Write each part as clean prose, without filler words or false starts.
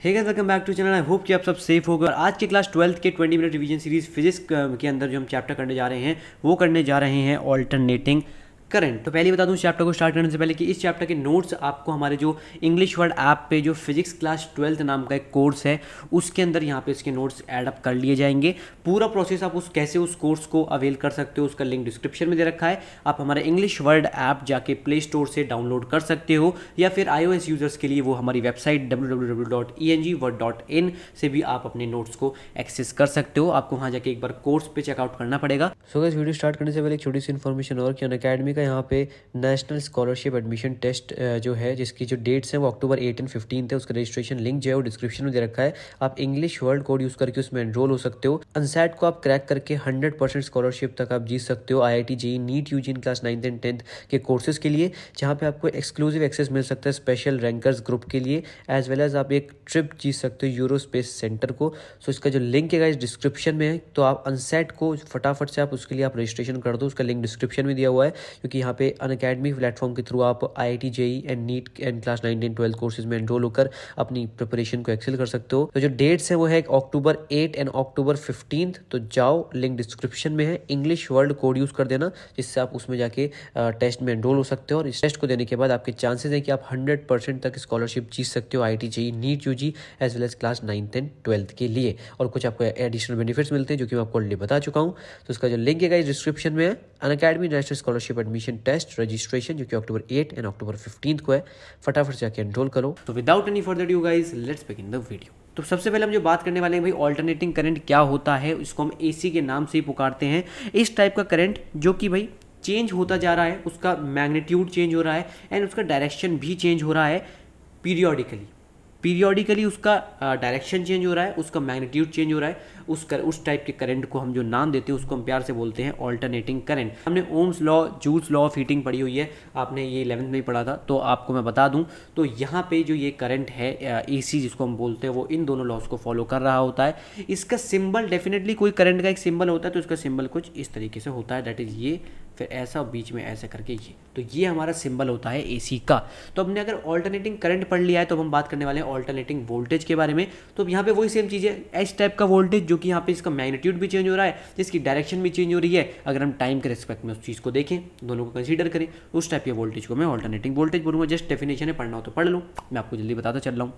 Hey guys, welcome back to channel. I hope कि आप सब सेफ हो गए। और आज की क्लास 12th के 20 मिनट रिवीजन सीरीज फिजिक्स के अंदर जो हम चैप्टर करने जा रहे हैं वो करने जा रहे हैं ऑल्टरनेटिंग करंट। तो पहले बता दूं चैप्टर को स्टार्ट करने से पहले कि इस चैप्टर के नोट्स आपको हमारे जो इंग्लिश वर्ड ऐप पे जो फिजिक्स क्लास 12th नाम का एक कोर्स है उसके अंदर यहाँ पे इसके नोट्स ऐड अप कर लिए जाएंगे। पूरा प्रोसेस आप कैसे उस कोर्स को अवेल कर सकते हो उसका लिंक डिस्क्रिप्शन में दे रखा है। आप हमारे इंग्लिश वर्ड ऐप जाके प्ले स्टोर से डाउनलोड कर सकते हो या फिर iOS यूजर्स के लिए वो हमारी वेबसाइट www.engword.in से भी आप अपने नोट्स को एक्सेस कर सकते हो। आपको वहाँ जाके एक बार कोर्स पे चेकआउट करना पड़ेगा। सो गाइस, वीडियो स्टार्ट करने से पहले एक छोटी सी इन्फॉर्मेशन और कि अनअकैडमी का यहाँ पे नेशनल स्कॉलरशिप एडमिशन टेस्ट जो है जिसकी जो डेट्स हैं वो अक्टूबर 8 और 15 है। उसका रजिस्ट्रेशन लिंक जो है वो डिस्क्रिप्शन में दे रखा है। आप इंग्लिश वर्ड कोड यूज करके उसमें एनरोल हो सकते हो। अनसेट को आप क्रैक करके 100% स्कॉलरशिप तक आप जीत सकते हो IIT JEE NEET UG in class 9th and 10th के कोर्सेज के लिए, जहाँ पे आपको एक्सक्लूसिव एक्सेस मिल सकता है स्पेशल रैंकर्स ग्रुप के लिए, एज वेल एज आप एक ट्रिप जीत सकते हो यूरो स्पेस सेंटर को। सो इसका जो लिंक है डिस्क्रिप्शन में है, तो आप अनसेट को फटाफट से आप उसके लिए आप रजिस्ट्रेशन कर दो। उसका लिंक डिस्क्रिप्शन में दिया हुआ है, क्योंकि यहाँ पे अनअकैडमी प्लेटफॉर्म के थ्रू आप IIT JEE and neat and class 9 and 12 courses में एनरोल होकर अपनी प्रिपरेशन को एक्सेल कर सकते हो। तो जो डेट्स है वो है अक्टूबर 8 एंड अक्टूबर 15। तो जाओ, लिंक डिस्क्रिप्शन में है। इंग्लिश वर्ड कोड यूज कर देना जिससे आप उसमें जाके टेस्ट में एनरोल हो सकते हो। और इस टेस्ट को देने के बाद आपके चांसेस हैं कि आप 100% तक स्कॉलरशिप जीत सकते हो IIT JEE NEET UG as well as class 9th and 12th के लिए। और कुछ आपको एडिशनल बेनिफिट्स मिलते हैं जो कि मैं आपको ऑलरेडी बता चुका हूँ। तो उसका जो लिंक है डिस्क्रिप्शन में है। Unacademy national scholarship admission test registration जो कि अक्टूबर 8 एंड अक्टूबर 15 को है। फटाफट जाके एनरोल करो। तो without any further due guys, let's begin the video. तो सबसे पहले हम जो बात करने वाले हैं भाई, ऑल्टरनेटिंग करंट क्या होता है। इसको हम AC के नाम से ही पुकारते हैं। इस टाइप का करंट जो कि भाई चेंज होता जा रहा है, उसका मैग्नीट्यूड चेंज हो रहा है एंड उसका डायरेक्शन भी चेंज हो रहा है पीरियोडिकली उसका डायरेक्शन चेंज हो रहा है, उसका मैग्नीट्यूड चेंज हो रहा है। उस टाइप के करंट को हम जो नाम देते हैं उसको हम प्यार से बोलते हैं ऑल्टरनेटिंग करंट। हमने Ohm's law, joules law of heating पढ़ी हुई है, आपने ये 11th में ही पढ़ा था, तो आपको मैं बता दूं तो यहाँ पे जो ये करंट है AC जिसको हम बोलते हैं वो इन दोनों लॉज को फॉलो कर रहा होता है। इसका सिंबल डेफिनेटली कोई करंट का एक सिंबल होता है, तो इसका सिंबल कुछ इस तरीके से होता है, दैट इज ये, फिर ऐसा बीच में ऐसे करके ये, तो ये हमारा सिंबल होता है AC का। तो हमने अगर ऑल्टरनेटिंग करंट पढ़ लिया है तो हम बात करने वाले हैं ऑल्टरनेटिंग वोल्टेज के बारे में। तो यहाँ पे वही सेम चीज़ है, इस टाइप का वोल्टेज जो कि यहाँ पे इसका मैग्नीट्यूड भी चेंज हो रहा है, जिसकी डायरेक्शन भी चेंज हो रही है। अगर हम टाइम के रिस्पेक्ट में उस चीज़ को देखें, दोनों को कंसीडर करें, उस टाइप के वोल्टेज को मैं ऑल्टरनेटिंग वोल्टेज बोलूँगा। जस्ट डेफिनेशन है, पढ़ना हो तो पढ़ लो, मैं आपको जल्दी बताता चल रहा हूँ।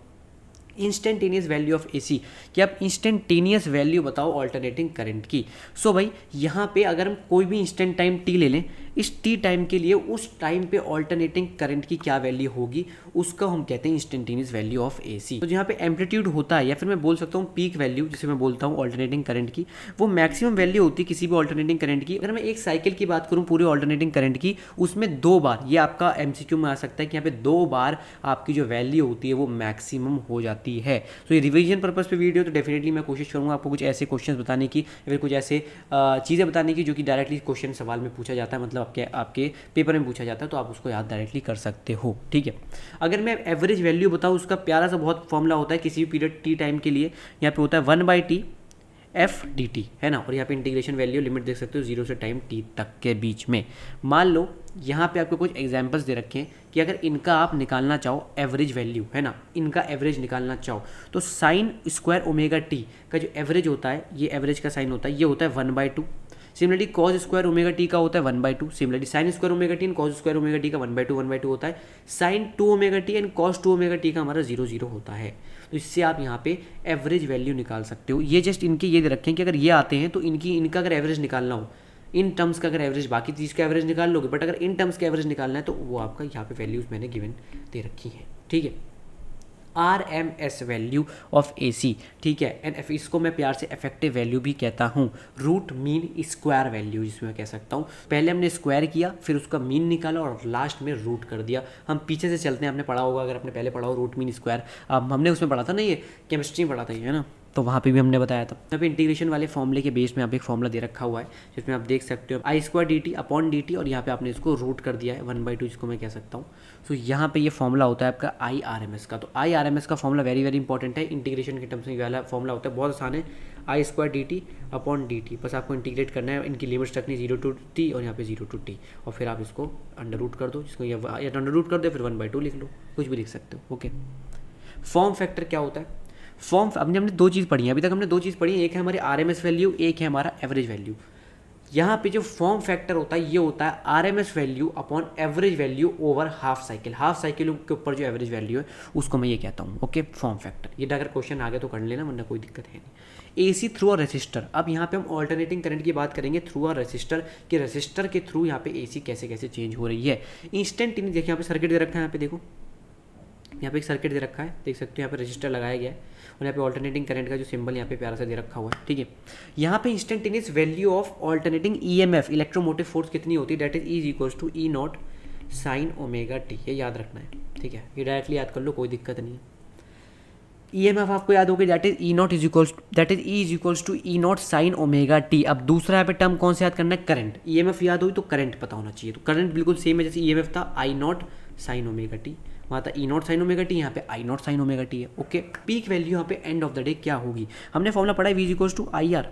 इंस्टेंटेनियस वैल्यू ऑफ AC, कि आप इंस्टेंटेनियस वैल्यू बताओ ऑल्टरनेटिंग करंट की। सो भाई यहाँ पे अगर हम कोई भी इंस्टेंट टाइम T ले लें, इस T टाइम के लिए उस टाइम पे ऑल्टरनेटिंग करंट की क्या वैल्यू होगी, उसको हम कहते हैं इंस्टेंटेनियस वैल्यू ऑफ AC। तो जहाँ पे एम्पलीट्यूड होता है, या फिर मैं बोल सकता हूँ पीक वैल्यू जिसे मैं बोलता हूँ ऑल्टरनेटिंग करंट की, वो मैक्सिमम वैल्यू होती है किसी भी ऑल्टरनेटिंग करंट की। अगर मैं एक साइकिल की बात करूँ पूरे ऑल्टरनेटिंग करंट की, उसमें 2 बार, ये आपका MCQ में आ सकता है कि यहाँ पे 2 बार आपकी जो वैल्यू होती है वो मैक्सिमम हो जाती है। तो ये रिवीजन पर्पस पे वीडियो, तो डेफिनेटली मैं कोशिश करूँगा आपको कुछ ऐसे क्वेश्चंस बताने की या फिर कुछ ऐसे चीज़ें बताने की जो कि डायरेक्टली क्वेश्चन सवाल में पूछा जाता है, मतलब आपके पेपर में पूछा जाता है, तो आप उसको याद डायरेक्टली कर सकते हो। ठीक है, अगर मैं एवरेज वैल्यू बताऊँ, उसका प्यारा सा बहुत फॉर्मूला होता है किसी भी पीरियड T टाइम के लिए। यहाँ पे होता है 1/T FDT, है ना। और यहाँ पे इंटीग्रेशन वैल्यू लिमिट देख सकते हो 0 से टाइम T तक के बीच में। मान लो यहाँ पे आपको कुछ एग्जांपल्स दे रखे हैं कि अगर इनका आप निकालना चाहो एवरेज वैल्यू, है ना, इनका एवरेज निकालना चाहो, तो साइन स्क्वायर ओमेगा T का जो एवरेज होता है, ये एवरेज का साइन होता है, ये होता है 1/2। Similarly cos square omega T का होता है 1/2। Similarly sine square omega T and cos square omega T का 1/2 होता है। Sine 2 omega T and cos 2 omega T का हमारा 0 होता है। तो इससे आप यहाँ पे एवरेज वैल्यू निकाल सकते हो। ये जस्ट इनके ये दे रखें कि अगर ये आते हैं तो इनका अगर एवरेज निकालना हो, इन टर्म्स का अगर एवरेज, बाकी चीज़ का एवरेज निकाल लोगे, बट अगर इन टर्म्स का एवरेज निकालना है तो वो आपका यहाँ पे वैल्यूज मैंने गिवन दे रखी है। ठीक है, RMS वैल्यू ऑफ AC, ठीक है, एंड इसको मैं प्यार से इफेक्टिव वैल्यू भी कहता हूँ। रूट मीन स्क्वायर वैल्यू जिसमें मैं कह सकता हूँ, पहले हमने स्क्वायर किया, फिर उसका मीन निकाला और लास्ट में रूट कर दिया। हम पीछे से चलते हैं, आपने पढ़ा होगा, अगर आपने पहले पढ़ा हो रूट मीन स्क्वायर, हमने उसमें पढ़ा था ना, ये केमिस्ट्री में पढ़ा था, ये है ना, तो वहाँ पे भी हमने बताया था। यहाँ पे इंटीग्रेशन वाले फॉर्मूले के बेस में यहाँ पे एक फॉर्मूला दे रखा हुआ है जिसमें आप देख सकते हो I² dt/dt, और यहाँ पे आपने इसको रूट कर दिया है 1/2, जिसको मैं कह सकता हूँ। सो यहाँ पे ये फॉर्मूला होता है आपका IRMS का। तो IRMS का फॉर्मूला वेरी वेरी इंपॉर्टेंट है, इंटीग्रेशन के टर्म्स में वाला फॉर्मूला होता है, बहुत आसान है। I² dt/dt, बस आपको इंटीग्रेट करना है, इनकी लिमिट्स रखनी 0 to T और यहाँ पे 0 to T, और फिर आप इसको अंडर रूट कर दो, जिसको या अंडर रूट कर दो, फिर 1/2 लिख लो, कुछ भी लिख सकते हो। ओके, फॉर्म फैक्टर क्या होता है? फॉर्म हमने दो चीज़ पढ़ी है अभी तक, हमने दो चीज़ पढ़ी है, एक है हमारी RMS वैल्यू, एक है हमारा एवरेज वैल्यू। यहाँ पे जो फॉर्म फैक्टर होता है ये होता है RMS value upon average value over half cycle. Half cycle के ऊपर जो एवरेज वैल्यू है उसको मैं ये कहता हूँ ओके फॉर्म फैक्टर। ये अगर क्वेश्चन आ गया तो कर लेना, वरना कोई दिक्कत है नहीं। AC थ्रू अ रेसिस्टर, अब यहाँ पे हम ऑल्टरनेटिंग करंट की बात करेंगे थ्रू अ रेसिस्टर कि रेसिस्टर के थ्रू यहाँ पे AC कैसे कैसे चेंज हो रही है। इंस्टेंटेनियस देखिए यहाँ पे सर्किट दे रखा है, यहाँ पे देखो यहाँ पे एक सर्किट दे रखा है, देख सकते हो यहाँ पे रजिस्टर लगाया गया है और यहाँ पे ऑल्टरनेटिंग करंट का जो सिंबल यहाँ पे प्यारा सा दे रखा हुआ है, ठीक है। यहाँ पे instantaneous value of alternating EMF electromotive force कितनी होती है, that is is equals to E not sine omega T, ये याद रखना है, ठीक है। ये डायरेक्टली याद कर लो, कोई दिक्कत नहीं है। EMF आपको याद होगी, that is E naught is equals to E not sine omega T. अब दूसरा यहाँ पे टर्म कौन से याद करना है, करंट। EMF याद हुई तो करंट पता होना चाहिए, तो करंट बिल्कुल सेम है जैसे EMF था I not sine omega T, वहाँ था E not sine omega T, यहाँ पे I not sine omega T है ओके। पीक वैल्यू यहाँ पे एंड ऑफ द डे क्या होगी, हमने फॉर्मूला पढ़ा है V इक्वल्स टू IR।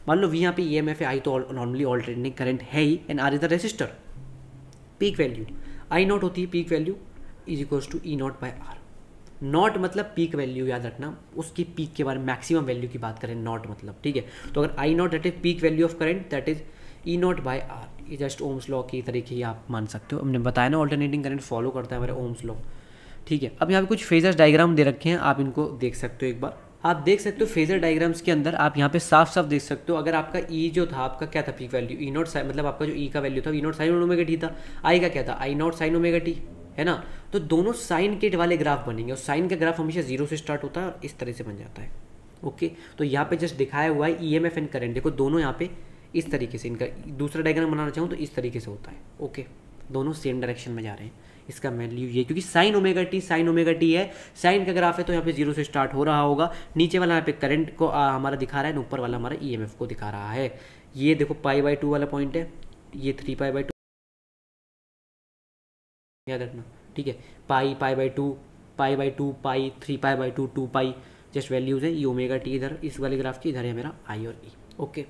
मान लो V यहाँ पे EMF है, I तो नॉर्मली ऑल्टरनेटिंग करंट है ही, and R is the resistor. Peak value I not होती है, peak value is equals to E not by R। Not मतलब पीक वैल्यू, याद रखना उसकी पीक के बारे में, मैक्सिमम वैल्यू की बात करें नॉट मतलब, ठीक है। तो अगर I naught that is peak value of current, that is E not by R। ये जस्ट ओम्स लॉ की तरीके ही आप मान सकते हो, हमने बताया ना ऑल्टरनेटिंग करंट फॉलो करता है हमारे ओम्स लॉ, ठीक है। अब यहाँ पे कुछ फेजर डायग्राम दे रखे हैं, आप इनको देख सकते हो एक बार। आप देख सकते हो फेजर डायग्राम्स के अंदर आप यहाँ पे साफ साफ देख सकते हो, अगर आपका E जो था आपका क्या था पीक वैल्यू, E नॉट मतलब आपका जो E का वैल्यू था E not sine omega T था, I का क्या था I not sine omega T, है ना। तो दोनों साइन के वाले ग्राफ बनेंगे, और साइन का ग्राफ हमेशा 0 से स्टार्ट होता है और इस तरह से बन जाता है ओके। तो यहाँ पे जस्ट दिखाया हुआ है EMF एंड करंट, देखो दोनों यहाँ पे इस तरीके से, इनका दूसरा डायग्राम बनाना चाहूँ तो इस तरीके से होता है ओके। दोनों सेम डायरेक्शन में जा रहे हैं, इसका वैल्यू ये, क्योंकि साइन ओमेगा टी है, साइन का ग्राफ है तो यहाँ पे 0 से स्टार्ट हो रहा होगा। नीचे वाला यहाँ पे करंट को हमारा दिखा रहा है, ऊपर वाला हमारा EMF को दिखा रहा है। ये देखो π/2 वाला पॉइंट है, ये 3π/2 याद रखना, ठीक है। π/2 पाई 3π/2 2π जस्ट वैल्यूज है। ये ओमेगा टी इधर इस वाले ग्राफ की, इधर है मेरा I और E okay.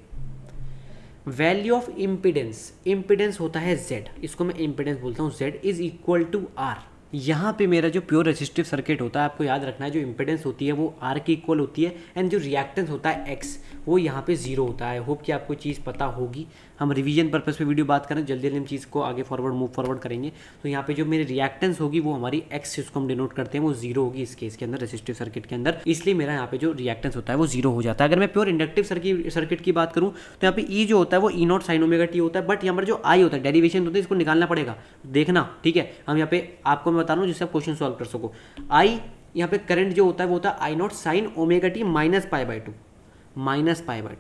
Value of impedance, impedance होता है Z, इसको मैं इम्पिडेंस बोलता हूँ, Z is equal to R। यहाँ पे मेरा जो प्योर रेसिस्टिव सर्किट होता है, आपको याद रखना है जो इम्पिडेंस होती है वो R की इक्वल होती है, एंड जो रिएक्टेंस होता है X वो यहाँ पे 0 होता है। होप कि आपको चीज़ पता होगी, हम रिवीजन पर्पस पे वीडियो बात करें, जल्दी जल्दी हम चीज़ को आगे मूव फॉरवर्ड करेंगे। तो यहाँ पे जो मेरी रिएक्टेंस होगी वो हमारी X जिसको हम डिनोट करते हैं वो 0 होगी इस केस के अंदर, रेसिस्टिव सर्किट के अंदर, इसलिए मेरा यहाँ पे जो रिएक्टेंस होता है वो 0 हो जाता है। अगर मैं प्योर इंडक्टिव सर्किट की बात करूँ तो यहाँ पे E जो होता है वो E not sine omega T होता है, बट यहाँ पर जो I होता है डेरिवेशन होता है, इसको निकालना पड़ेगा, देखना ठीक है। हम यहाँ पे आपको मैं बता रहा हूँ जिससे आप क्वेश्चन सॉल्व कर सको। I यहाँ पे करंट जो होता है वो होता है I not sine omega T minus π/2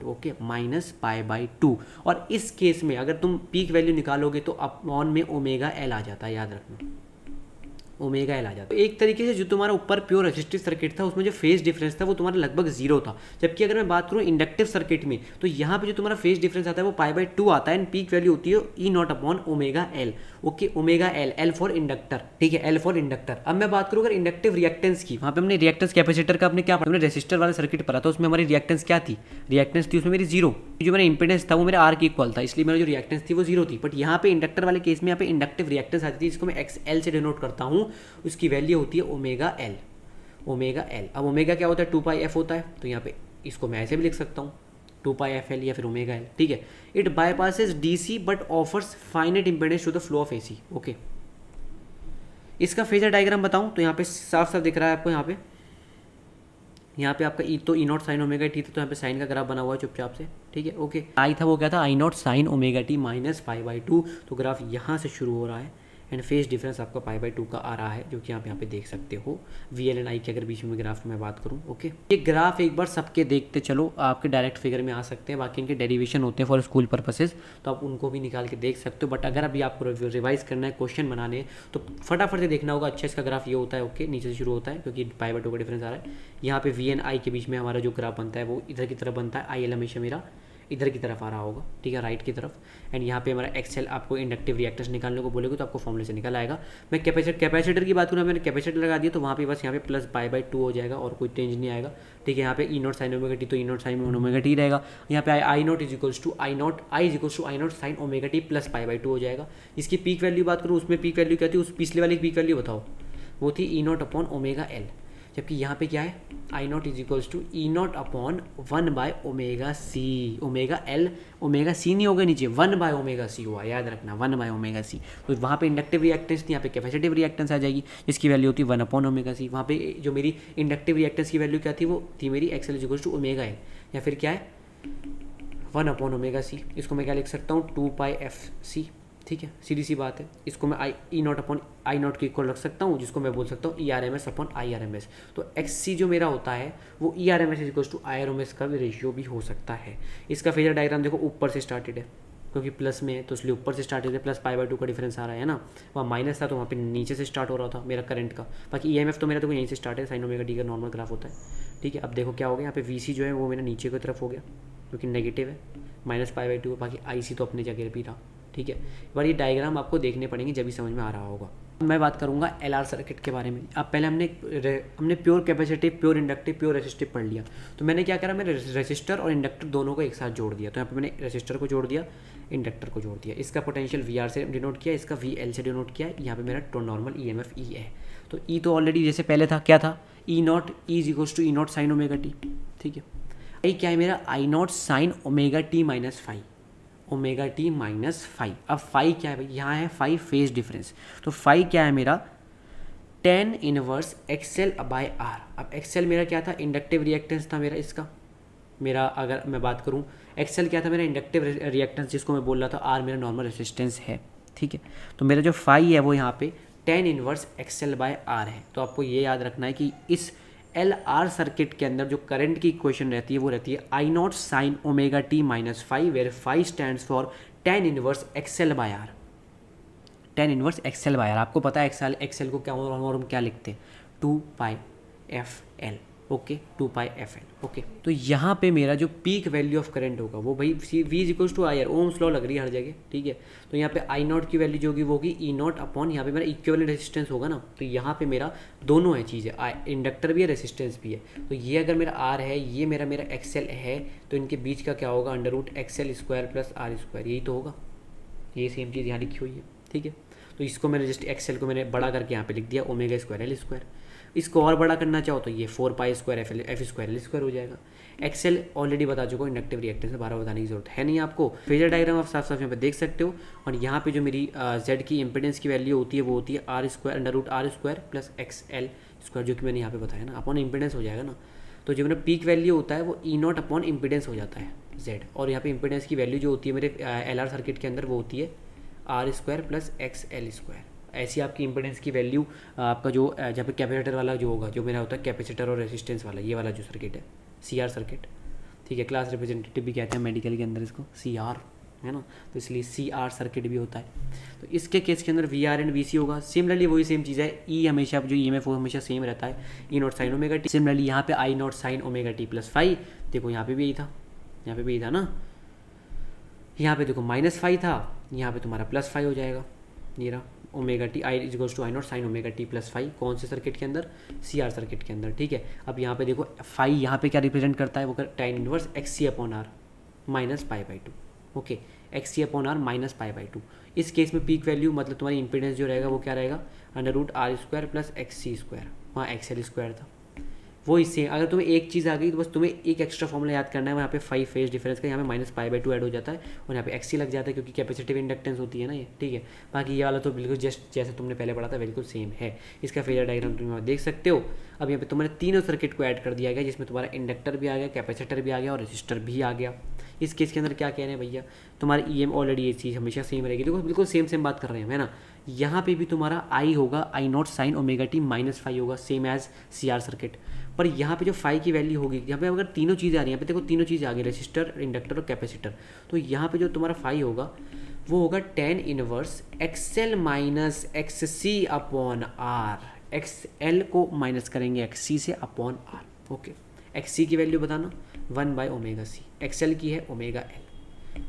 okay, minus π/2। और इस केस में अगर तुम पीक वैल्यू निकालोगे तो अपॉन में ओमेगा एल आ जाता है, याद रखना ओमेगा एल आ जाता है। एक तरीके से जो तुम्हारा ऊपर प्योर रेसिस्टिव सर्किट था उसमें जो फेज डिफरेंस था वो तुम्हारा लगभग 0 था, जबकि अगर मैं बात करूँ इंडक्टिव सर्किट में तो यहाँ पे जो तुम्हारा फेज डिफरेंस आता है वो π/2 आता है, एंड पीक वैल्यू होती है E not upon omega L okay. Omega L for inductor, ठीक है, एल फॉर इंडक्टर। अब मैं बात करूँ अगर इंडक्टिव रिएक्टेंस की, वहाँ पे हमने रिएक्टेंस कैपेसिटर का अपने क्या पढ़ा, हमने रेसिस्टर वाला सर्किट पढ़ा था, उसमें हमारी रिएक्टेंस क्या थी, रिएक्टेंस थी उसमें मेरी 0, जो मेरा इंपेडेंस था वो मेरा R की इक्वल था, इसलिए मेरा जो रिएक्टेंस थी वो 0 थी। बट यहाँ पे इंडक्टर वाले केस में यहाँ पे इंडक्टिव रिएक्टेंस आती थी, इसको मैं XL से डिनोट करता हूँ, उसकी वैल्यू होती है ओमेगा एल। अब ओमेगा क्या होता है 2πf होता है, तो यहाँ पे इसको मैं ऐसे भी लिख सकता हूँ 2πfl या फिर ओमेगा एल, ठीक है। It bypasses DC but offers finite impedance to the flow of AC okay. इसका फेजर डायग्राम बताऊं तो यहाँ पे साफ साफ दिख रहा है आपको, यहाँ पे आपका E not sine omega T था, तो यहाँ पे साइन का ग्राफ बना हुआ है चुपचाप से, ठीक है ओके। I था वो क्या था I not sine omega T minus π/2, तो ग्राफ यहाँ से शुरू हो रहा है, एंड फेज डिफरेंस आपका π/2 का आ रहा है, जो कि आप यहाँ पे देख सकते हो VL एंड I के अगर बीच में ग्राफ में बात करूँ ओके। ये ग्राफ एक बार सबके देखते चलो, आपके डायरेक्ट फिगर में आ सकते हैं, बाकी इनके डेरिवेशन होते हैं फॉर स्कूल पर्पसेस, तो आप उनको भी निकाल के देख सकते हो। बट अगर अभी आपको रिवाइज करना है, क्वेश्चन बनाने तो फटाफट से देखना होगा। अच्छा इसका ग्राफ ये होता है ओके, नीचे से शुरू होता है क्योंकि π/2 का डिफरेंस आ रहा है। यहाँ पे V एंड I के बीच में हमारा जो ग्राफ बनता है वो इधर की तरफ बनता है, IL हमेशा मेरा इधर की तरफ आ रहा होगा, ठीक है, राइट की तरफ। एंड यहाँ पे हमारा XL, आपको इंडक्टिव रिएक्टेंस निकालने को बोलेगा तो आपको फॉर्मूले से निकल आएगा। मैं कैपेसिटर की बात करूँ, मैंने कैपेसिटर लगा दिया तो वहाँ पे बस यहाँ पे प्लस π/2 हो जाएगा और कोई चेंज नहीं आएगा, ठीक है। यहाँ पे E not sine omega T तो E not sine omega T रहेगा। यहाँ पे I not is equals to I not sine omega T plus π/2 हो जाएगा। इसकी पीक वैल्यू बात करूँ, उसमें पीक वैल्यू क्या थी, उस पिछले वाली पीक वैल्यू बताओ, वो थी E not upon omega L. जबकि यहाँ पे क्या है, I not is equals to E not upon 1 by omega C, omega L, omega C नहीं होगा नीचे, 1 बाय ओमेगा सी हुआ, याद रखना 1 बाय ओमेगा सी। तो वहाँ पे इंडक्टिव रिएक्टेंस थी, यहाँ पे कैपेसिटिव रिएक्टेंस आ जाएगी, जिसकी वैल्यू होती है 1 अपॉन ओमेगा सी। वहाँ पे जो मेरी इंडक्टिव रिएक्टेंस की वैल्यू क्या थी, वो थी मेरी X L is equals to omega L, या फिर क्या है 1 अपॉन ओमेगा सी। इसको मैं क्या लिख सकता हूँ, 2 पाई एफ सी, ठीक है, सीधी सी बात है। इसको मैं I E not upon I naught के इक्वल रख सकता हूँ, जिसको मैं बोल सकता हूँ E R M S upon I R M S. तो एक्स सी जो मेरा होता है वो E R M S equals to I R M S का भी रेशियो भी हो सकता है। इसका फेजर डायग्राम देखो ऊपर से स्टार्टेड है, क्योंकि प्लस में है तो इसलिए ऊपर से स्टार्टेड है, प्लस पाई बाई 2 का डिफरेंस आ रहा है ना, वहाँ माइनस था तो वहाँ पे नीचे से स्टार्ट हो रहा था मेरा करंट का। बाकी ई एम एफ तो मेरा तो यहीं से स्टार्ट है, साइन ओमेगा टी का नॉर्मल ग्राफ होता है, ठीक है। अब देखो क्या हो गया, यहाँ पे वी सी जो है वो मेरा नीचे की तरफ हो गया, क्योंकि नेगेटिव है, माइनस पाई बाई 2, बाकी आई सी तो अपने जगह भी रहा, ठीक है। पर ये डायग्राम आपको देखने पड़ेंगे जब भी समझ में आ रहा होगा। मैं बात करूंगा एलआर सर्किट के बारे में। अब पहले हमने pure capacitive, pure inductive, pure resistive पढ़ लिया। तो मैंने क्या करा, मैंने रेसिस्टर और इंडक्टर दोनों को एक साथ जोड़ दिया। तो यहाँ पे मैंने रेसिस्टर को जोड़ दिया, इंडक्टर को जोड़ दिया। इसका पोटेंशियल वी आर से डिनोट किया, इसका वी एल से डिनोट किया। यहाँ पे मेरा normal E M F E है। तो ई तो ऑलरेडी जैसे पहले था, क्या था, E not E is equals to E not sine omega T, ठीक है। आई क्या है मेरा, I not sine omega T minus phi, omega T minus phi. अब फाइव क्या है भाई, यहाँ है फाइव फेज डिफरेंस। तो फाइव क्या है मेरा, tan inverse XL by R. अब एक्सएल मेरा क्या था, इंडक्टिव रिएक्टेंस था मेरा इसका। मेरा अगर मैं बात करूँ, एक्सएल क्या था मेरा, इंडक्टिव रिएक्टेंस, जिसको मैं बोल रहा था आर मेरा नॉर्मल रेसिस्टेंस है, ठीक है। तो मेरा जो फाइव है वो यहाँ पे tan inverse XL by R है। तो आपको ये याद रखना है कि इस एल आर सर्किट के अंदर जो करंट की इक्वेशन रहती है वो रहती है I not sine omega T minus phi, where phi stands for tan inverse XL by R, tan inverse XL by R. आपको पता है एक्सएल को क्या और हम क्या लिखते हैं, 2 पाई एफ एल, ओके, 2 पाई एफ एल, ओके। तो यहाँ पे मेरा जो पीक वैल्यू ऑफ करंट होगा वो भाई V is equals to I R, ohm's law लग रही है हर जगह, ठीक है। तो यहाँ पे आई नॉट की वैल्यू जो होगी वो होगी ई नॉट अपॉन, यहाँ पे मेरा इक्विवेलेंट रेजिस्टेंस होगा ना। तो यहाँ पे मेरा दोनों है चीज़ें, इंडक्टर भी है, रेजिस्टेंस भी है। तो ये अगर मेरा आर है, ये मेरा एक्सएल है, तो इनके बीच का क्या होगा, under root XL square plus R square, यही तो होगा। ये सेम चीज़ यहाँ लिखी हुई है, ठीक है। तो इसको मैंने जस्ट एक्सएल को मैंने बड़ा करके यहाँ पे लिख दिया, ओमेगा स्क्वायर एल स्क्वायर। इसको और बड़ा करना चाहो तो ये 4 pi square F square L square हो जाएगा। एक्सएल ऑलरेडी बता चुका हूँ, इंडक्टिव रिएक्टेंस से 12 बताने की जरूरत है नहीं आपको। फेजर डायग्राम आप साफ साफ यहाँ पे देख सकते हो। और यहाँ पे जो मेरी जेड की इंपेडेंस की वैल्यू होती है वो होती है R square under root R square plus X L square, जो कि मैंने यहाँ पे बताया ना, अपॉन इंपेडेंस हो जाएगा ना। तो जो मेरा पीक वैल्यू होता है वो ई नॉट अपॉन इंपेडेंस हो जाता है जेड। और यहाँ पे इंपेडेंस की वैल्यू जो होती है मेरे एल आर सर्किट के अंदर वो होती है R square plus X L square. ऐसी आपकी इंपेडेंस की वैल्यू आपका जो जहाँ पे कैपेसिटर वाला जो होगा, जो मेरा होता है कैपेसिटर और रेजिस्टेंस वाला, ये वाला जो सर्किट है सी आर सर्किट, ठीक है। क्लास रिप्रेजेंटेटिव भी कहते हैं मेडिकल के अंदर इसको, सी आर, है ना। तो इसलिए सी आर सर्किट भी होता है। तो इसके केस के अंदर वी आर एंड वी सी होगा। सिमिलरली वही सेम चीज़ है, ई हमेशा जो ई एम एफ वो हमेशा सेम रहता है, E not sine omega T. Similarly यहाँ पे I not sine omega T plus phi, देखो यहाँ पे भी यही था, यहाँ पे भी यही था ना। यहाँ पे देखो -5 था, यहाँ पे तुम्हारा +5 हो जाएगा। ये रहा omega T I is equals to I not sine omega T +5, कौन से सर्किट के अंदर, सी आर सर्किट के अंदर, ठीक है। अब यहाँ पे देखो फाइव यहाँ पे क्या रिप्रेजेंट करता है, वो tan inverse X C upon R minus पाई/2, okay, X C upon R minus पाई/2। इस केस में पीक वैल्यू मतलब तुम्हारी इंपेडेंस जो रहेगा वो क्या रहेगा, under root R square plus X C square, वहाँ एक्स एल स्क्वायर था। वो इससे अगर तुम्हें एक चीज़ आ गई तो बस तुम्हें एक एक्स्ट्रा फॉर्मूला याद करना है, यहाँ पे 5 फेज डिफरेंस का, यहाँ पे -पाई/2 ऐड हो जाता है और यहाँ पे एक्स सी लग जाता है, क्योंकि कैपेसिटिव इंडक्टेंस होती है ना ये, ठीक है। बाकी ये वाला तो बिल्कुल जस्ट जैसे तुमने पहले पढ़ा था बिल्कुल सेम है। इसका फेजर डायग्राम तुम देख सकते हो। अब यहाँ पे तुम्हारे तीनों सर्किट को ऐड कर दिया गया, जिसमें तुम्हारा इंडक्टर भी आ गया, कैपेसिटर भी आ गया और रजिस्टर भी आ गया। इस केस के अंदर क्या कह रहे हैं भैया, तुम्हारी ई एम ऑलरेडी ये चीज़ हमेशा सेम रहेगी, देखो बिल्कुल सेम बात कर रहे हैं, है ना। यहाँ पे भी तुम्हारा आई होगा I not sine omega T -5 होगा, same as C R circuit. पर यहाँ पे जो 5 की वैल्यू होगी, यहाँ पे अगर तीनों चीज़ें आ रही हैं, यहाँ पे देखो तीनों चीज़ें आ गई, रेसिस्टर, इंडक्टर और कैपेसिटर। तो यहाँ पे जो तुम्हारा 5 होगा वो होगा tan inverse XL minus X C upon R. X L को माइनस करेंगे एक्स सी से upon R, okay. X C की वैल्यू बताना 1/ओमेगा सी, एक्सएल की है ओमेगा एल।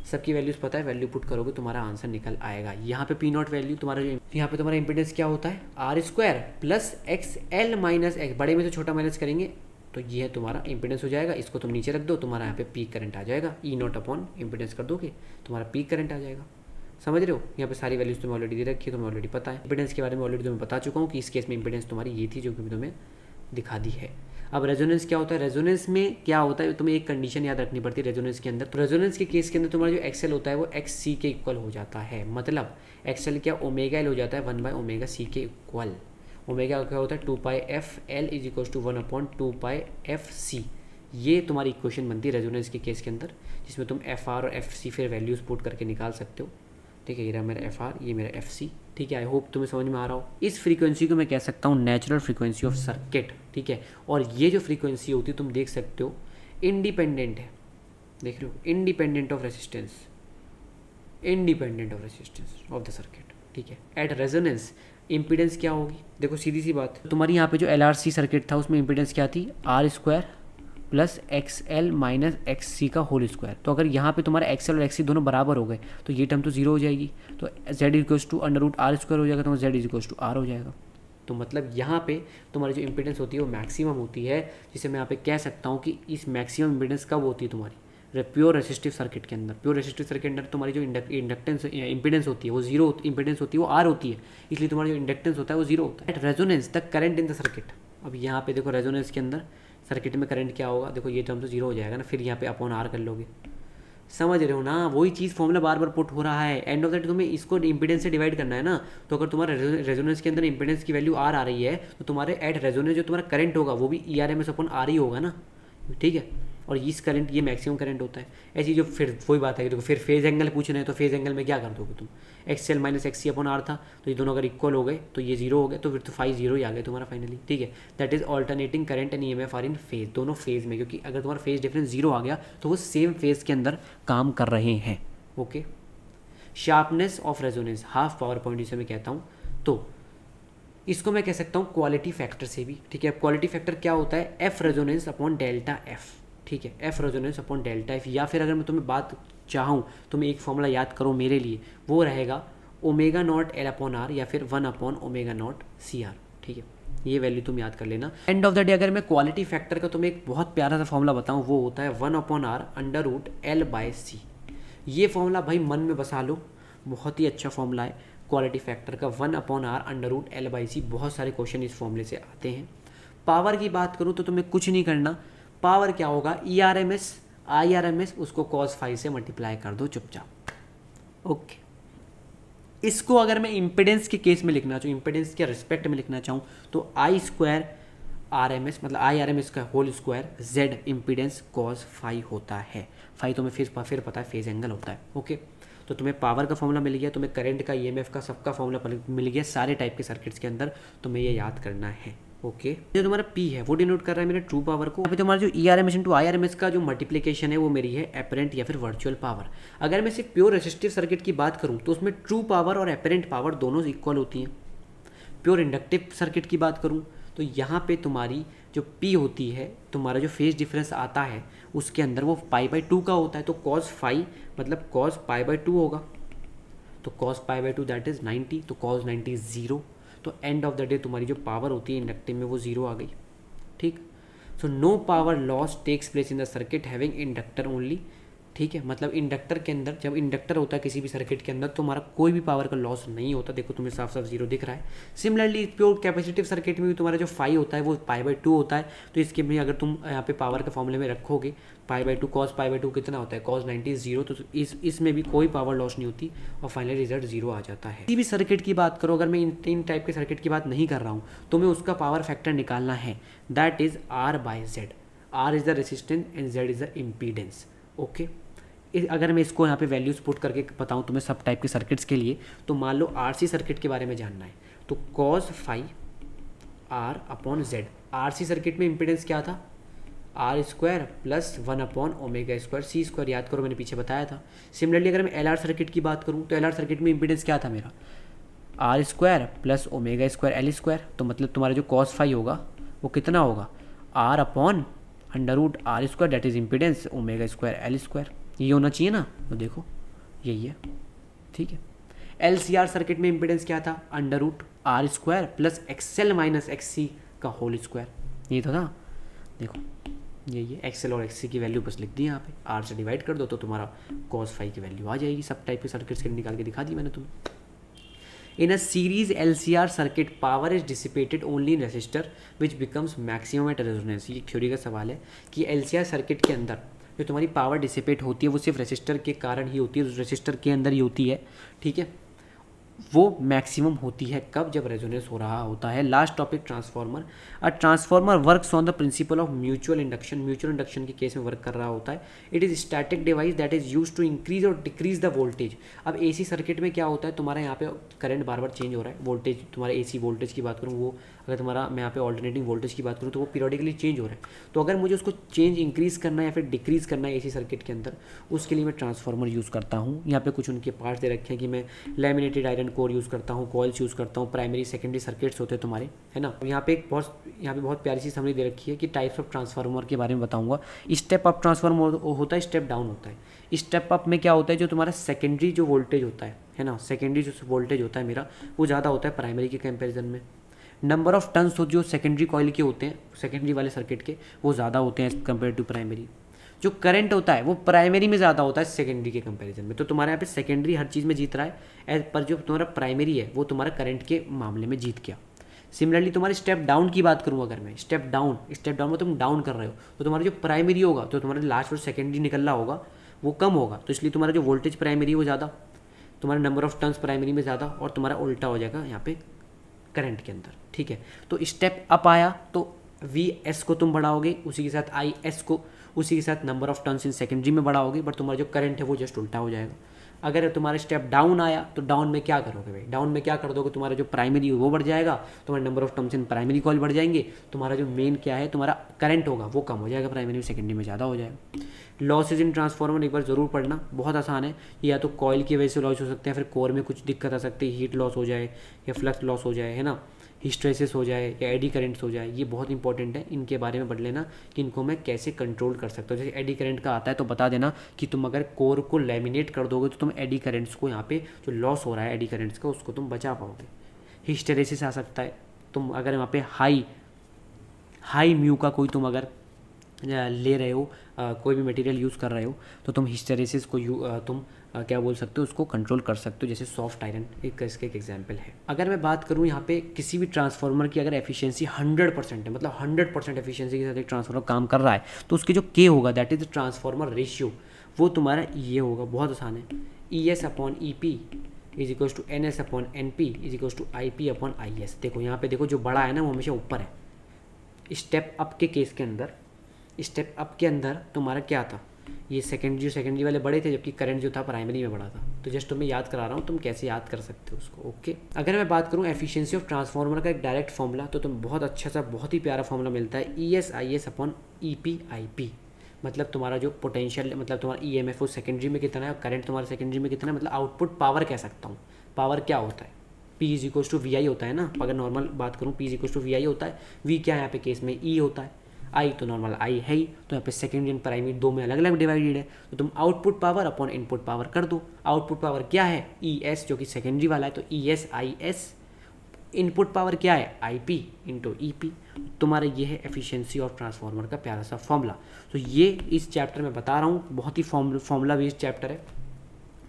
सबकी वैल्यूज पता है, वैल्यू पुट करोगे तुम्हारा आंसर निकल आएगा। यहाँ पे पी नॉट वैल्यू तुम्हारा जो यहाँ पे तुम्हारा इंपेडेंस क्या होता है, R square plus X L minus X, बड़े में से छोटा माइनस करेंगे तो ये है तुम्हारा इंपेडेंस हो जाएगा। इसको तुम नीचे रख दो, तुम्हारा यहाँ पे पीक करंट आ जाएगा, ई नॉट अपॉन इंपेडेंस कर दोगे तुम्हारा पीक करंट आ जाएगा। समझ रहे हो, यहाँ पे सारी वैल्यूज तुम्हें ऑलरेडी दे रखी है, तुम्हें ऑलरेडी पता है। इंपेडेंस के बारे में ऑलरेडी तुम्हें बता चुका हूँ कि इस केस में इंपेडेंस तुम्हारी ये थी जो कि तुम्हें दिखा दी है। अब रेजोनेंस क्या होता है, रेजोनेंस में क्या होता है, तुम्हें एक कंडीशन याद रखनी पड़ती है रेजोनेंस के अंदर। तो रेजोनेंस के केस के अंदर तुम्हारा जो एक्सएल होता है वो एक्स सी के इक्वल हो जाता है, मतलब एक्सएल क्या ओमेगा एल हो जाता है 1/ओमेगा सी के इक्वल। ओमेगा क्या होता है 2πf(L) is equal to 1/2πf(c). ये तुम्हारी इक्वेशन बनती है रेजोनेंस के केस के अंदर, जिसमें तुम एफ आर और एफ सी फिर वैल्यूज पुट करके निकाल सकते हो। ठीक है, ये रहा मेरा एफ आर, ये मेरा एफ सी। ठीक है, आई होप तुम्हें समझ में आ रहा हो। इस फ्रीक्वेंसी को मैं कह सकता हूँ नेचुरल फ्रीक्वेंसी ऑफ सर्किट। ठीक है, और ये जो फ्रीक्वेंसी होती है तुम देख सकते हो इंडिपेंडेंट है, देख रहे हो, independent of resistance, independent of resistance of the circuit. ठीक है, एट रेजोनेंस इम्पीडेंस क्या होगी, देखो सीधी सी बात, तुम्हारी यहाँ पे जो LRC सर्किट था उसमें इम्पीडेंस क्या थी, R² plus XL minus XC का होल स्क्वायर। तो अगर यहाँ पे तुम्हारा XL और XC दोनों बराबर हो गए तो ये टर्म तो जीरो हो जाएगी, तो Z इक्वल्स टू √R² हो जाएगा, तो Z इक्वल्स टू R हो जाएगा। तो मतलब यहाँ पे तुम्हारी जो इम्पीडेंस होती है वो मैक्सिमम होती है, जिसे मैं यहाँ पे कह सकता हूँ कि इस मैक्सिमम इम्पीडेंस कब होती है तुम्हारी प्योर रेसिस्टिव सर्किट के अंदर। प्योर रेसिस्टिव सर्किट के अंदर तुम्हारी जो इंडक्टेंस इंपीडेंस होती है वो जीरो, इंपीडेंस होती है वो आर होती है, इसलिए तुम्हारा जो इंडक्टेंस होता है वो जीरो होता है। At resonance the current in the circuit, अब यहाँ पे देखो रेजोनेंस के अंदर सर्किट में करंट क्या होगा, देखो ये टर्म तो जीरो हो जाएगा ना, फिर यहाँ पे अपॉन आर कर लोगे, समझ रहे हो ना, वही चीज़ फॉर्मूला बार बार पुट हो रहा है। एंड ऑफ दैट तुम्हें इसको इंपीडेंस से डिवाइड करना है ना, तो अगर तुम्हारा रेजोनेंस के अंदर इंपीडेंस की वैल्यू आर आ रही है तो तुम्हारे एट रेजोनेंस जो तुम्हारा करंट होगा वो भी ERMS अपॉन आर ही होगा ना। ठीक है, और इस करंट ये मैक्सिमम करंट होता है। ऐसी जो फिर वही बात है कि देखो फिर फेज एंगल पूछ रहे हैं तो फेज एंगल में क्या कर दोगे तुम, XL minus XC upon R था, तो ये दोनों अगर इक्वल हो गए तो ये जीरो हो गए, तो फिर तो फाई जीरो ही आ गए तुम्हारा फाइनली। ठीक है, that is alternating current and EMF are in phase, दोनों फेज में, क्योंकि अगर तुम्हारा फेज डिफरेंस जीरो आ गया तो वो सेम फेज के अंदर काम कर रहे हैं। Okay, sharpness of resonance half power point जिसे मैं कहता हूँ, तो इसको मैं कह सकता हूँ क्वालिटी फैक्टर से भी। ठीक है, क्वालिटी फैक्टर क्या होता है, F resonance upon delta F. ठीक है, F resonance upon delta F, या फिर अगर मैं तुम्हें बात चाहूँ तो मैं एक फॉर्मूला याद करो मेरे लिए, वो रहेगा omega naught L upon R या फिर 1/ओमेगा नॉट CR। ठीक है, ये वैल्यू तुम याद कर लेना। एंड ऑफ द डे अगर मैं क्वालिटी फैक्टर का तुम्हें एक बहुत प्यारा सा फॉर्मूला बताऊँ, वो होता है 1/r √L/C। ये फॉर्मूला भाई मन में बसा लो, बहुत ही अच्छा फॉर्मूला है क्वालिटी फैक्टर का, 1/r √L/C। बहुत सारे क्वेश्चन इस फॉर्मूले से आते हैं। पावर की बात करूँ तो तुम्हें कुछ नहीं करना, पावर क्या होगा, ERMS IRMS उसको cos फाई से मल्टीप्लाई कर दो चुपचाप। ओके, इसको अगर मैं इम्पिडेंस के केस में लिखना चाहूँ, इम्पिडेंस के रिस्पेक्ट में लिखना चाहूँ, तो I² RMS मतलब IRMS का whole square Z impedance cos phi होता है। फाई तो मैं फिर पता है फेज एंगल होता है। ओके, तो तुम्हें पावर का फॉर्मूला मिल गया, तुम्हें करंट का EMF का सबका फॉर्मूला मिल गया सारे टाइप के सर्किट्स के अंदर, तुम्हें ये याद करना है। ओके, जो तुम्हारा P है वो डिनोट कर रहा है मेरे ट्रू पावर को। अभी तुम्हारा जो ERMS इंटू IRMS का जो मल्टीप्लिकेशन है वो मेरी है एपरेंट या फिर वर्चुअल पावर। अगर मैं सिर्फ प्योर रेसिस्टिव सर्किट की बात करूँ तो उसमें ट्रू पावर और एपरेंट पावर दोनों इक्वल होती हैं। प्योर इंडक्टिव सर्किट की बात करूँ तो यहाँ पे तुम्हारी जो P होती है, तुम्हारा जो फेज डिफरेंस आता है उसके अंदर वो π/2 का होता है, तो cos फाई मतलब cos π/2 होगा, तो cos π/2 दैट इज 90, तो cos 90 0। तो एंड ऑफ द डे तुम्हारी जो पावर होती है इंडक्टिव में वो जीरो आ गई। ठीक, so no power loss takes place in the circuit having inductor only. ठीक है, मतलब इंडक्टर के अंदर, जब इंडक्टर होता है किसी भी सर्किट के अंदर तो हमारा कोई भी पावर का लॉस नहीं होता। देखो तुम्हें साफ साफ जीरो दिख रहा है। सिमिलरली प्योर कैपेसिटिव सर्किट में भी तुम्हारा जो फाई होता है वो π/2 होता है, तो इसके में अगर तुम यहाँ पे पावर के फॉर्मूले में रखोगे π/2 cos π/2 कितना होता है, cos 90 0, तो इसमें भी कोई पावर लॉस नहीं होती और फाइनली रिजल्ट जीरो आ जाता है। किसी भी सर्किट की बात करो, अगर मैं इन तीन टाइप के सर्किट की बात नहीं कर रहा हूँ तो मैं उसका पावर फैक्टर निकालना है, that is R/Z। R is the resistance and Z is the impedance. Okay, अगर मैं इसको यहाँ पे वैल्यूज पुट करके बताऊँ तुम्हें सब टाइप के सर्किट्स के लिए, तो मान लो RC सर्किट के बारे में जानना है, तो cos phi R/Z। RC circuit में इम्पीडेंस क्या था, R² प्लस 1/ओमेगा² C², याद करो मैंने पीछे बताया था। सिमिलरली अगर मैं LR सर्किट की बात करूँ तो LR सर्किट में इम्पीडेंस क्या था मेरा, R² प्लस ओमेगा² L², तो मतलब तुम्हारा जो cos फाई होगा वो कितना होगा, R/√R² that is impedance ओमेगा² L²। ये होना चाहिए ना, तो देखो यही है। ठीक है, LCR सर्किट में इम्पीडेंस क्या था, √R² plus XL minus XC का होल स्क्वायर, ये तो था। देखो यही है, XL और XC की वैल्यू बस लिख दी यहाँ पे, R से डिवाइड कर दो तो तुम्हारा cos फाई की वैल्यू आ जाएगी। सब टाइप के सर्किट्स के निकाल के दिखा दी मैंने तुम्हें। In a series LCR circuit power is dissipated only in resistor which becomes maximum at resonance. ये थ्योरी का सवाल है कि LCR सर्किट के अंदर जो तुम्हारी पावर डिसिपेट होती है वो सिर्फ रेसिस्टर के कारण ही होती है, रेसिस्टर के अंदर ही होती है, ठीक है। वो मैक्सिमम होती है कब, जब रेजोनेंस हो रहा होता है। Last topic transformer. A transformer works on the principle of mutual induction. Mutual induction के केस में वर्क कर रहा होता है। It is static device that is use to increase और डिक्रीज द वोल्टेज। अब AC सर्किट में क्या होता है, तुम्हारा यहाँ पे करंट बार बार चेंज हो रहा है, वोल्टेज तुम्हारा AC वोल्टेज की बात करूँ वो, अगर तुम्हारा मैं यहाँ पे ऑल्टरनेटिंग वोल्टेज की बात करूँ तो वो पीरियडिकली चेंज हो रहा है। तो अगर मुझे उसको चेंज इंक्रीज करना है या फिर डिक्रीज करना है AC सर्किट के अंदर, उसके लिए मैं ट्रांसफार्मर यूज़ करता हूँ। यहाँ पे कुछ उनके पार्ट्स दे रखे हैं कि मैं लैमिनेटेड आयरन कोर यूज़ करता हूँ, कॉइल्स यूज़ करता हूँ, प्राइमरी सेकेंडरी सर्किट्स होते हैं तुम्हारे, है ना। यहाँ पे बहुत प्यारी सी समरी दे रखी है कि टाइप्स ऑफ ट्रांसफार्मर के बारे में बताऊँगा। स्टेप अप ट्रांसफार्मर होता है, स्टेप डाउन होता है। स्टेप अप में क्या होता है, जो तुम्हारा सेकेंडरी जो वोल्टेज होता है ना, सेकेंडरी जो वोल्टेज होता है मेरा वो ज़्यादा होता है प्राइमरी के कंपेरिजन में। नंबर ऑफ टर्न्स जो सेकेंडरी कॉइल के होते हैं, सेकेंडरी वाले सर्किट के, वो ज़्यादा होते हैं कंपेयर टू प्राइमरी। जो करंट होता है वो प्राइमरी में ज़्यादा होता है सेकेंडरी के कंपैरिजन में। तो तुम्हारे यहाँ पे सेकेंडरी हर चीज़ में जीत रहा है, पर जो तुम्हारा प्राइमरी है वो तुम्हारा करंट के मामले में जीत गया। सिमिलरली तुम्हारे स्टेप डाउन की बात करूँ, अगर मैं स्टेप डाउन में तुम डाउन कर रहे हो तो तुम्हारा जो प्राइमरी होगा, तो तुम्हारा लास्ट और सेकेंडरी निकल रहा होगा वो कम होगा, तो इसलिए तुम्हारा जो वोल्टेज प्राइमरी वो ज़्यादा, तुम्हारा नंबर ऑफ टर्न्स प्राइमरी में ज़्यादा, और तुम्हारा उल्टा हो जाएगा यहाँ पे करंट के अंदर, ठीक है। तो स्टेप अप आया तो VS को तुम बढ़ाओगे, उसी के साथ IS को, उसी के साथ number of turns in secondary में बढ़ाओगे, बट तुम्हारा जो करंट है वो जस्ट उल्टा हो जाएगा। अगर तुम्हारा स्टेप डाउन आया तो डाउन में क्या करोगे भाई, डाउन में क्या कर दोगे, तुम्हारा जो प्राइमरी है वो बढ़ जाएगा, तुम्हारा number of turns in primary coil बढ़ जाएंगे, तुम्हारा जो मेन क्या है तुम्हारा करंट होगा वो कम हो जाएगा, प्राइमरी सेकेंडरी में ज़्यादा हो जाएगा। लॉसेज इन ट्रांसफार्मर एक बार ज़रूर पढ़ना, बहुत आसान है। या तो कॉइल की वजह से लॉस हो सकते हैं, फिर कोर में कुछ दिक्कत आ सकती है, हीट लॉस हो जाए या फ्लक्स लॉस हो जाए, है ना, हिस्ट्रेसिस हो जाए या एडी करंट्स हो जाए। ये बहुत इंपॉर्टेंट है, इनके बारे में पढ़ लेना कि इनको मैं कैसे कंट्रोल कर सकता हूँ। जैसे एडी करंट का आता है तो बता देना कि तुम अगर कोर को लैमिनेट कर दोगे तो तुम एडी करंट्स को, यहाँ पे जो लॉस हो रहा है एडी करंट्स का, उसको तुम बचा पाओगे। हिस्टेरेसिस आ सकता है, तुम अगर वहाँ पे हाई म्यू का कोई तुम अगर ले रहे हो, कोई भी मटेरियल यूज़ कर रहे हो, तो तुम हिस्टेरेसिस को तुम क्या बोल सकते हो, उसको कंट्रोल कर सकते हो। जैसे सॉफ्ट आयरन इसके एक एग्जांपल है। अगर मैं बात करूँ यहाँ पे किसी भी ट्रांसफार्मर की अगर एफिशिएंसी 100% है, मतलब 100% एफिशिएंसी के साथ एक ट्रांसफार्मर काम कर रहा है, तो उसके जो K होगा, that is the transformer ratio, वो तुम्हारा ये होगा। बहुत आसान है, ES/EP is equals to NS/NP is equals to IP/IS। देखो यहाँ पे देखो, जो बड़ा है ना वो हमेशा ऊपर है। स्टेप अप के केस के अंदर, स्टेप अप के अंदर तुम्हारा क्या था, ये सेकेंडरी वाले बड़े थे, जबकि करंट जो था प्राइमरी में बड़ा था। तो जस्ट तुम्हें याद करा रहा हूँ, तुम कैसे याद कर सकते हो उसको, ओके। अगर मैं बात करूँ एफिशिएंसी ऑफ ट्रांसफार्मर का एक डायरेक्ट फॉर्मूला, तो तुम बहुत अच्छा सा, बहुत ही प्यारा फॉर्मूला मिलता है, ES/IS/EP/IP। मतलब तुम्हारा जो पोटेंशियल, मतलब तुम्हारा EMF वो सेकेंडरी में कितना है और करंट तुम्हारा सेकेंडरी में कितना है, मतलब आउटपुट पावर कह सकता हूँ। पावर क्या होता है, P is equals to VI होता है ना। अगर नॉर्मल बात करूँ, P is equals to VI होता है। V क्या है यहाँ पे केस में, E होता है। I तो नॉर्मल I है ही, तो यहाँ पे सेकेंडरी एंड प्राइमरी दो में अलग अलग डिवाइडेड है, तो तुम output power upon input power कर दो। आउटपुट पावर क्या है, ES, जो कि सेकेंडरी वाला है, तो ES/IS। इनपुट पावर क्या है, IP इंटू EP। तुम्हारा ये है एफिशिएंसी ऑफ ट्रांसफार्मर का प्यारा सा फॉर्मूला। तो ये इस चैप्टर में बता रहा हूँ, बहुत ही फॉर्मूला बेस्ड चैप्टर है।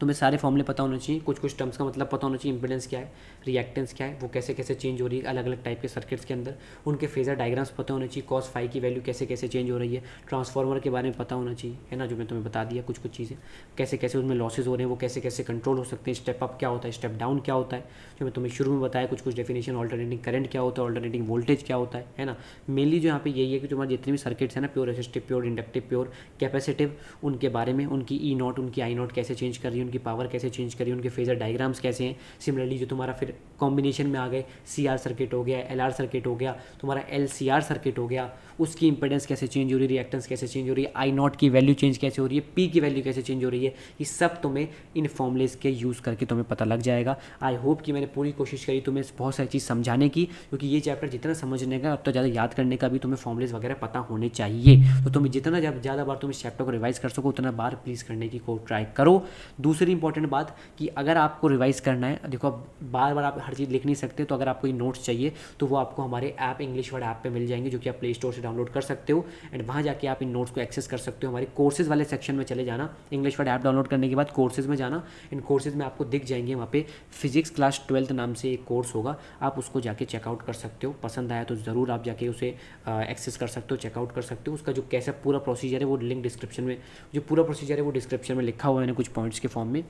तुम्हें सारे फॉर्मूले पता होने चाहिए, कुछ कुछ टर्म्स का मतलब पता होना चाहिए, इंपीडेंस क्या है, रिएक्टेंस क्या है, वो कैसे कैसे चेंज हो रही है अलग अलग टाइप के सर्किट्स के अंदर, उनके फेजर डायग्राम्स पता होने चाहिए, cos फाई की वैल्यू कैसे कैसे चेंज हो रही है, ट्रांसफार्मर के बारे में पता होना चाहिए, है ना, जो मैं तुम्हें बता दिया कुछ कुछ चीज़ें, कैसे कैसे उनमें लॉसेज हो रहे हैं, वो कैसे कैसे कंट्रोल हो सकते हैं, स्टेप अप क्या होता है, स्टेप डाउन क्या होता है, जो मैं तुम्हें शुरू में बताया, कुछ कुछ डेफिनेशन, ऑल्टरनेटिंग करंट क्या होता है, ऑल्टरनेटिंग वोल्टेज क्या होता है ना। मेनली जो यहाँ पे यही है कि तुम्हारे जितने भी सर्किट्स हैं ना, pure resistive, pure inductive, pure capacitive, उनके बारे में, उनकी E0 उनकी I0 कैसे चेंज कर रही है, उनकी पावर कैसे चेंज करिए, उनके फेजर डायग्राम्स कैसे हैं। सिमिलरली जो तुम्हारा फिर कॉम्बिनेशन में आ गए, CR सर्किट हो गया, LR सर्किट हो गया, तुम्हारा LCR सर्किट हो गया, उसकी इंपेडेंस कैसे चेंज हो रही है, रिएक्टेंस कैसे चेंज हो रही है, I0 की वैल्यू चेंज कैसे हो रही है, P की वैल्यू कैसे चेंज हो रही है, ये सब तुम्हें इन फॉर्मूलेस के यूज़ करके तुम्हें पता लग जाएगा। आई होप कि मैंने पूरी कोशिश करी तुम्हें बहुत सारी चीज़ समझाने की, क्योंकि ये चैप्टर जितना समझने का उतना ज़्यादा याद करने का भी तुम्हें फॉर्मूलेस वगैरह पता होने चाहिए। तो तुम्हें जितना ज़्यादा बार तुम इस चैप्टर को रिवाइज कर सको उतना बार प्लीज़ करने की को ट्राई करो। दूसरी इंपॉर्टेंट बात कि अगर आपको रिवाइज करना है, देखो अब बार बार आप हर चीज़ लिख नहीं सकते, तो अगर आपको ये नोट्स चाहिए तो वो आपको हमारे ऐप इंग्लिश वर्ड ऐप पे मिल जाएंगे, जो कि आप प्ले स्टोर से डाउनलोड कर सकते हो। एंड वहाँ जाके आप इन नोट्स को एक्सेस कर सकते हो। हमारे कोर्सेज वाले सेक्शन में चले जाना, इंग्लिश वर्ड ऐप डाउनलोड करने के बाद कोर्सेज में जाना, इन कोर्सेज में आपको दिख जाएंगे, वहाँ पे फिजिक्स क्लास 12 नाम से एक कोर्स होगा, आप उसको जाके चेकआउट कर सकते हो। पसंद आया तो ज़रूर आप जाके उसे एक्सेस कर सकते हो, चेकआउट कर सकते हो। उसका जो कैसा पूरा प्रोसीजर है वो लिंक डिस्क्रिप्शन में, जो पूरा प्रोसीजर है वो डिस्क्रिप्शन में लिखा हुआ है मैंने कुछ पॉइंट्स के फॉर्म में।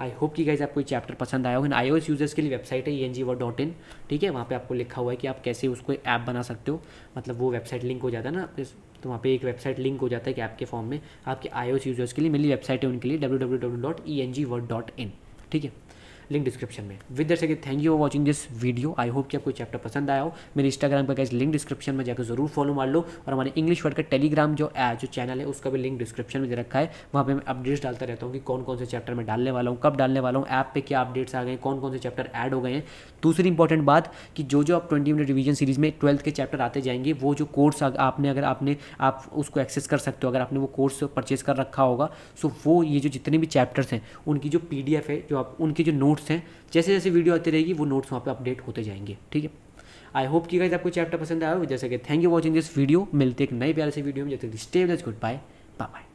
आई होप कि गाइस आपको ये चैप्टर पसंद आया होगा। iOS यूजर्स के लिए वेबसाइट है engword.in, ठीक है, वहाँ पे आपको लिखा हुआ है कि आप कैसे उसको ऐप बना सकते हो, मतलब वो वेबसाइट लिंक हो जाता है ना, तो वहाँ पे एक वेबसाइट लिंक हो जाता है कि ऐप के फॉर्म में आपके iOS यूजर्स के लिए। मेरी वेबसाइट है उनके लिए www.engword.in, ठीक है, लिंक डिस्क्रिप्शन में। With that said thank you for watching this video. I hope कि आपको चैप्टर पसंद आया हो। मेरे इंस्टाग्राम का गाइस लिंक डिस्क्रिप्शन में जाकर जरूर फॉलो मार लो, और हमारे इंग्लिश वर्ड का टेलीग्राम जो चैनल है उसका भी लिंक डिस्क्रिप्शन में दे रखा है। वहाँ पे मैं अपडेट्स डालता रहता हूँ कि कौन कौन से चैप्टर में डालने वाला हूँ, कब डालने वाला हूँ, ऐप पे क्या अपडेट्स आ गए, कौन कौन से चैप्टर ऐड हो गए हैं। दूसरी इंपॉर्टेंट बात कि जो आप 20 मिनट रिवीजन सीरीज में 12th के चैप्टर आते जाएंगे, वो जो कोर्स आपने अगर आप उसको एक्सेस कर सकते हो, अगर आपने वो कोर्स परचेज कर रखा होगा, सो वो ये जो जितने भी चैप्टर्स हैं उनकी जो PDF है, जो आप उनके जो नोट्स हैं, जैसे जैसे वीडियो आती रहेगी वो नोट्स वहाँ पे अपडेट होते जाएंगे, ठीक है। आई होप कि गाइस आपको चैप्टर पसंद आया हो। जैसे कि thank you watching this video. मिलते एक नए प्यारे से वीडियो में, जैसे stay with us, good bye, bye bye.